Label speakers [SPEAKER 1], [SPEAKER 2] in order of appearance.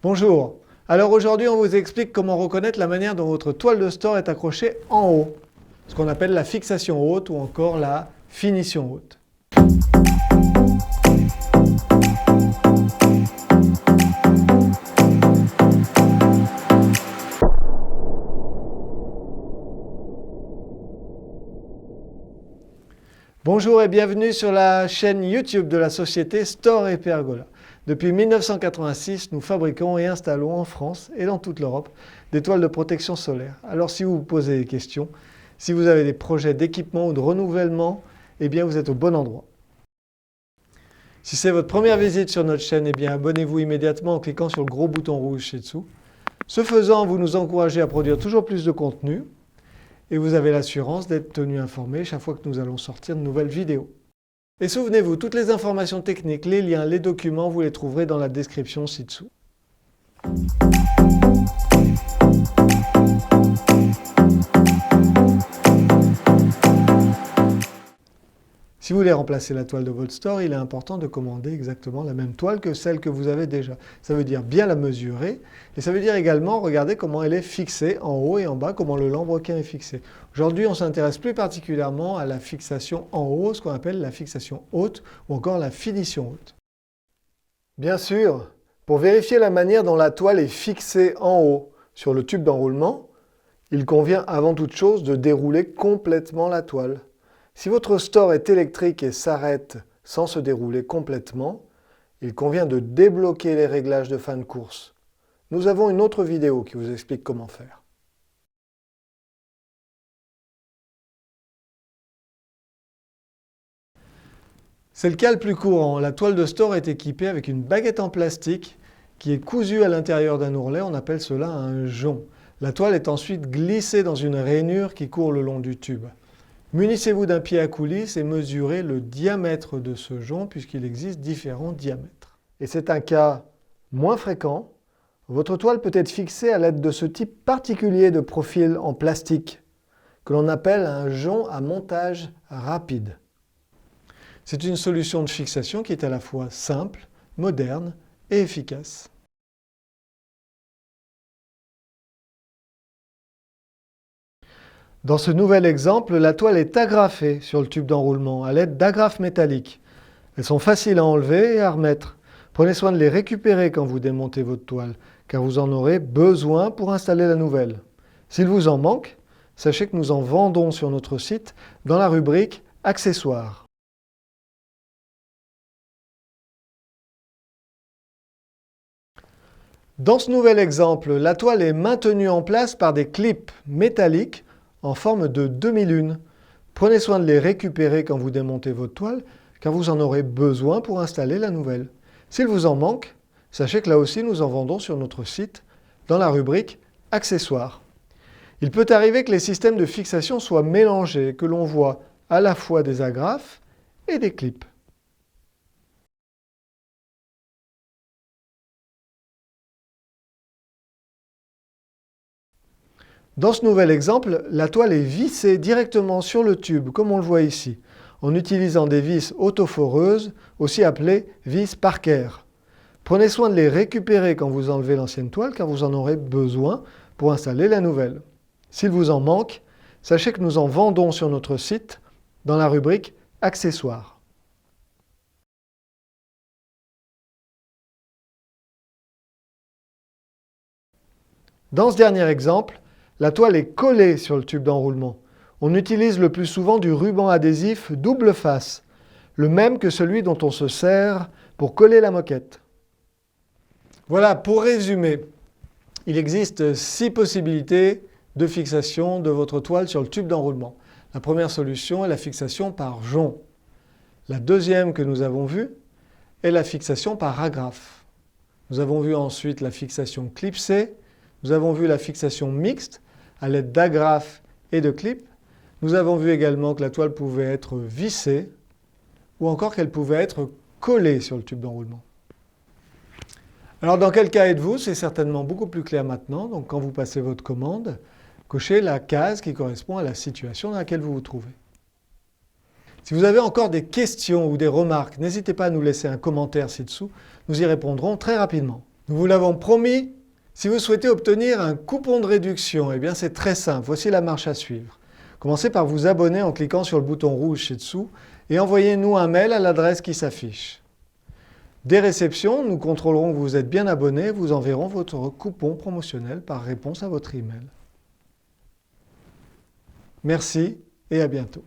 [SPEAKER 1] Bonjour. Alors aujourd'hui, on vous explique comment reconnaître la manière dont votre toile de store est accrochée en haut, ce qu'on appelle la fixation haute ou encore la finition haute. Bonjour et bienvenue sur la chaîne YouTube de la société Store et Pergola. Depuis 1986, nous fabriquons et installons en France et dans toute l'Europe des toiles de protection solaire. Alors si vous vous posez des questions, si vous avez des projets d'équipement ou de renouvellement, eh bien vous êtes au bon endroit. Si c'est votre première visite sur notre chaîne, eh bien abonnez-vous immédiatement en cliquant sur le gros bouton rouge ci-dessous. Ce faisant, vous nous encouragez à produire toujours plus de contenu et vous avez l'assurance d'être tenu informé chaque fois que nous allons sortir de nouvelles vidéos. Et souvenez-vous, toutes les informations techniques, les liens, les documents, vous les trouverez dans la description ci-dessous. Si vous voulez remplacer la toile de votre store, il est important de commander exactement la même toile que celle que vous avez déjà. Ça veut dire bien la mesurer et ça veut dire également regarder comment elle est fixée en haut et en bas, comment le lambrequin est fixé. Aujourd'hui, on s'intéresse plus particulièrement à la fixation en haut, ce qu'on appelle la fixation haute ou encore la finition haute. Bien sûr, pour vérifier la manière dont la toile est fixée en haut sur le tube d'enroulement, il convient avant toute chose de dérouler complètement la toile. Si votre store est électrique et s'arrête sans se dérouler complètement, il convient de débloquer les réglages de fin de course. Nous avons une autre vidéo qui vous explique comment faire. C'est le cas le plus courant. La toile de store est équipée avec une baguette en plastique qui est cousue à l'intérieur d'un ourlet. On appelle cela un jonc. La toile est ensuite glissée dans une rainure qui court le long du tube. Munissez-vous d'un pied à coulisse et mesurez le diamètre de ce jonc puisqu'il existe différents diamètres. Et c'est un cas moins fréquent. Votre toile peut être fixée à l'aide de ce type particulier de profil en plastique que l'on appelle un jonc à montage rapide. C'est une solution de fixation qui est à la fois simple, moderne et efficace. Dans ce nouvel exemple, la toile est agrafée sur le tube d'enroulement à l'aide d'agrafes métalliques. Elles sont faciles à enlever et à remettre. Prenez soin de les récupérer quand vous démontez votre toile, car vous en aurez besoin pour installer la nouvelle. S'il vous en manque, sachez que nous en vendons sur notre site dans la rubrique « Accessoires ». Dans ce nouvel exemple, la toile est maintenue en place par des clips métalliques en forme de demi-lune. Prenez soin de les récupérer quand vous démontez votre toile, car vous en aurez besoin pour installer la nouvelle. S'il vous en manque, sachez que là aussi nous en vendons sur notre site dans la rubrique « Accessoires ». Il peut arriver que les systèmes de fixation soient mélangés, que l'on voit à la fois des agrafes et des clips. Dans ce nouvel exemple, la toile est vissée directement sur le tube, comme on le voit ici, en utilisant des vis autoforeuses, aussi appelées vis Parker. Prenez soin de les récupérer quand vous enlevez l'ancienne toile, car vous en aurez besoin pour installer la nouvelle. S'il vous en manque, sachez que nous en vendons sur notre site dans la rubrique « Accessoires ». Dans ce dernier exemple, la toile est collée sur le tube d'enroulement. On utilise le plus souvent du ruban adhésif double face, le même que celui dont on se sert pour coller la moquette. Voilà, pour résumer, il existe 6 possibilités de fixation de votre toile sur le tube d'enroulement. La première solution est la fixation par jonc. La deuxième que nous avons vue est la fixation par agrafe. Nous avons vu ensuite la fixation clipsée. Nous avons vu la fixation mixte à l'aide d'agrafes et de clips. Nous avons vu également que la toile pouvait être vissée ou encore qu'elle pouvait être collée sur le tube d'enroulement. Alors dans quel cas êtes-vous? C'est certainement beaucoup plus clair maintenant. Donc quand vous passez votre commande, cochez la case qui correspond à la situation dans laquelle vous vous trouvez. Si vous avez encore des questions ou des remarques, n'hésitez pas à nous laisser un commentaire ci-dessous. Nous y répondrons très rapidement. Nous vous l'avons promis, si vous souhaitez obtenir un coupon de réduction, eh bien c'est très simple. Voici la marche à suivre. Commencez par vous abonner en cliquant sur le bouton rouge ci-dessous et envoyez-nous un mail à l'adresse qui s'affiche. Dès réception, nous contrôlerons que vous êtes bien abonné et vous enverrons votre coupon promotionnel par réponse à votre email. Merci et à bientôt.